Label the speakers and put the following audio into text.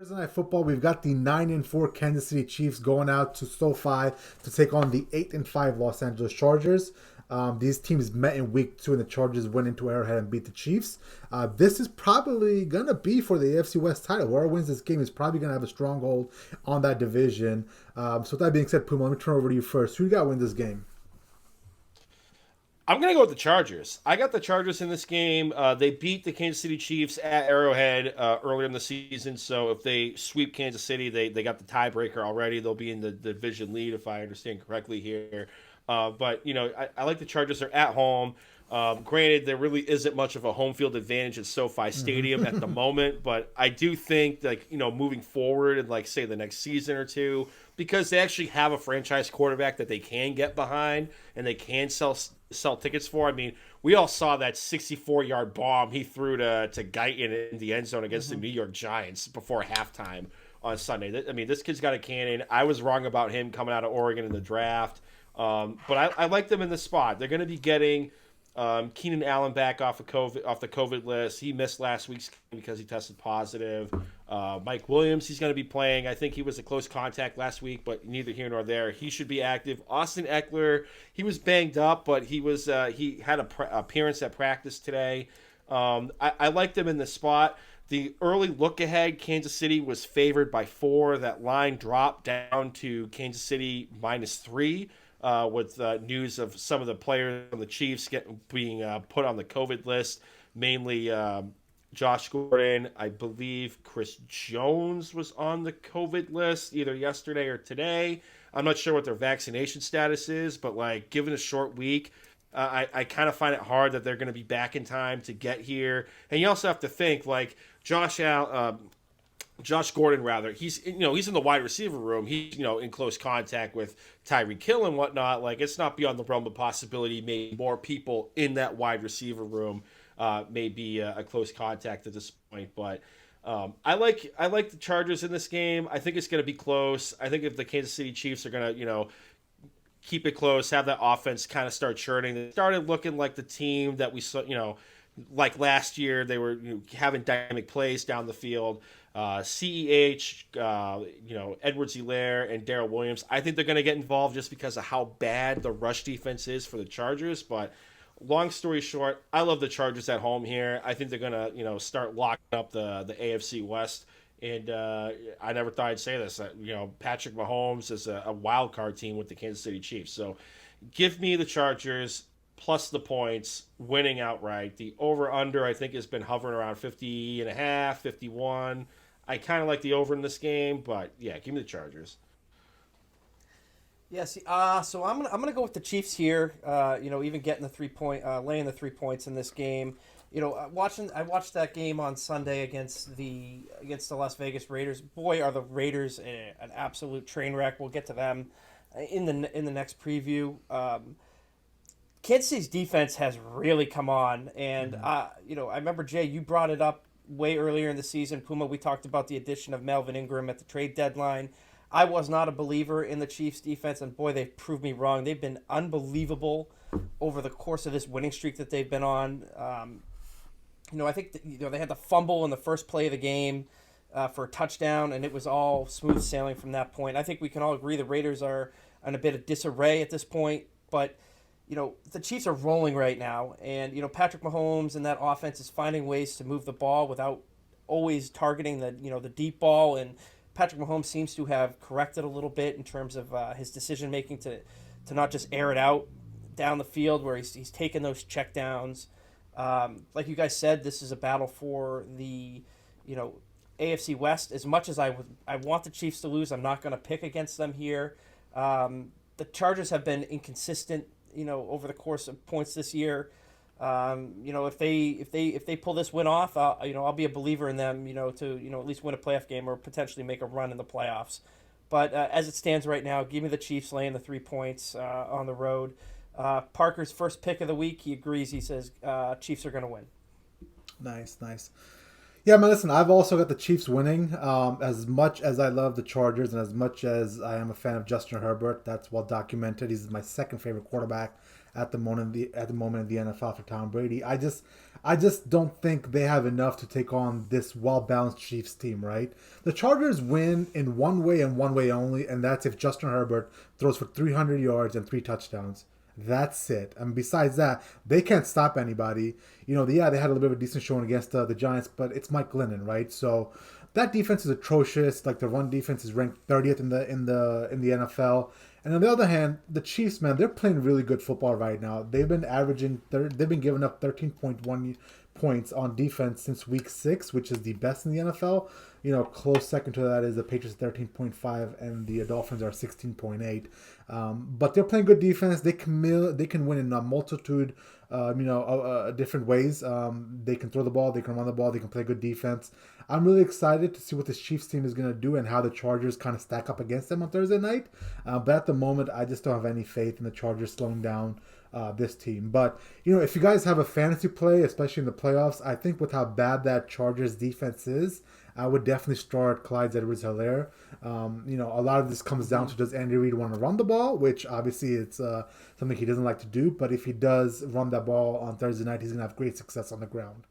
Speaker 1: Thursday Night Football, we've got the 9-4 Kansas City Chiefs going out to SoFi to take on the 8-5 Los Angeles Chargers. These teams met in week 2 and the Chargers went into Arrowhead and beat the Chiefs. This is probably going to be for the AFC West title. Whoever wins this game is probably going to have a stronghold on that division. So with that being said, Puma, let me turn over to you first. Who you got to win this game?
Speaker 2: I'm gonna go with the Chargers. I got the Chargers in this game. They beat the Kansas City Chiefs at Arrowhead earlier in the season. So if they sweep Kansas City, they got the tiebreaker already. They'll be in the division lead, if I understand correctly here. But I like the Chargers. They're at home. Granted, there really isn't much of a home field advantage at SoFi Stadium at the moment, but I do think, moving forward in, say, the next season or two, because they actually have a franchise quarterback that they can get behind and they can sell tickets for. I mean, we all saw that 64-yard bomb he threw to Guyton in the end zone against the New York Giants before halftime on Sunday. I mean, this kid's got a cannon. I was wrong about him coming out of Oregon in the draft, but I like them in the spot. They're going to be getting Keenan Allen back off the COVID list. He missed last week's game because he tested positive. Mike Williams, he's going to be playing. I think he was a close contact last week, but neither here nor there. He should be active. Austin Eckler, he was banged up, but he had a appearance at practice today. I like them in the spot. The early look ahead, Kansas City was favored by 4. That line dropped down to Kansas City -3 with news of some of the players on the Chiefs being put on the COVID list, mainly Josh Gordon. I believe Chris Jones was on the COVID list either yesterday or today. I'm not sure what their vaccination status is, but given a short week, I kind of find it hard that they're going to be back in time to get here. And you also have to think Josh Gordon, rather, he's in the wide receiver room. He's in close contact with Tyreek Hill and whatnot. It's not beyond the realm of possibility. Maybe more people in that wide receiver room may be a close contact at this point. But I like the Chargers in this game. I think it's going to be close. I think if the Kansas City Chiefs are going to keep it close, have that offense kind of start churning. They started looking like the team that we saw, like last year. They were having dynamic plays down the field. CEH, Edwards-Helaire and Darrell Williams. I think they're going to get involved just because of how bad the rush defense is for the Chargers. But long story short, I love the Chargers at home here. I think they're going to, start locking up the AFC West. And I never thought I'd say this. Patrick Mahomes is a wild card team with the Kansas City Chiefs. So give me the Chargers plus the points, winning outright. The over-under, I think, has been hovering around 50 and a half, 51. I kind of like the over in this game, but yeah, give me the Chargers.
Speaker 3: Yeah, see, so I'm gonna go with the Chiefs here. Even getting the 3 point, laying the 3 points in this game. I watched that game on Sunday against the Las Vegas Raiders. Boy, are the Raiders an absolute train wreck. We'll get to them in the next preview. Kansas City's defense has really come on, and I remember, Jay, you brought it up way earlier in the season. Puma, we talked about the addition of Melvin Ingram at the trade deadline. I was not a believer in the Chiefs' defense, and boy, they've proved me wrong. They've been unbelievable over the course of this winning streak that they've been on. I think they had the fumble in the first play of the game for a touchdown, and it was all smooth sailing from that point. I think we can all agree the Raiders are in a bit of disarray at this point, but the Chiefs are rolling right now, and Patrick Mahomes and that offense is finding ways to move the ball without always targeting the deep ball. And Patrick Mahomes seems to have corrected a little bit in terms of his decision making to not just air it out down the field where he's taking those checkdowns. Like you guys said, this is a battle for the AFC West. As much as I want the Chiefs to lose, I'm not going to pick against them here. The Chargers have been inconsistent, over the course of points this year. If they pull this win off, I'll be a believer in them, to at least win a playoff game or potentially make a run in the playoffs. But as it stands right now, give me the Chiefs laying the 3 points on the road. Parker's first pick of the week, he agrees. He says Chiefs are going to win.
Speaker 1: Nice. Yeah, man, listen, I've also got the Chiefs winning. As much as I love the Chargers and as much as I am a fan of Justin Herbert, that's well documented. He's my second favorite quarterback at the moment in the NFL for Tom Brady. I just don't think they have enough to take on this well-balanced Chiefs team, right? The Chargers win in one way and one way only, and that's if Justin Herbert throws for 300 yards and 3 touchdowns. That's it. And besides that, they can't stop anybody. They had a little bit of a decent showing against the Giants, but it's Mike Glennon, right? So that defense is atrocious. Like the run defense is ranked 30th in the NFL. And on the other hand, the Chiefs, man, they're playing really good football right now. They've been giving up 13.1 points on defense since week 6, which is the best in the NFL. Close second to that is the Patriots 13.5 and the Dolphins are 16.8. But they're playing good defense. They can win in a multitude, different ways. They can throw the ball, they can run the ball, they can play good defense. I'm really excited to see what this Chiefs team is going to do and how the Chargers kind of stack up against them on Thursday night. But at the moment, I just don't have any faith in the Chargers slowing down this team. But, if you guys have a fantasy play, especially in the playoffs, I think with how bad that Chargers defense is, I would definitely start Clyde Edwards-Helaire. A lot of this comes down to, does Andy Reid want to run the ball, which obviously it's something he doesn't like to do. But if he does run that ball on Thursday night, he's going to have great success on the ground.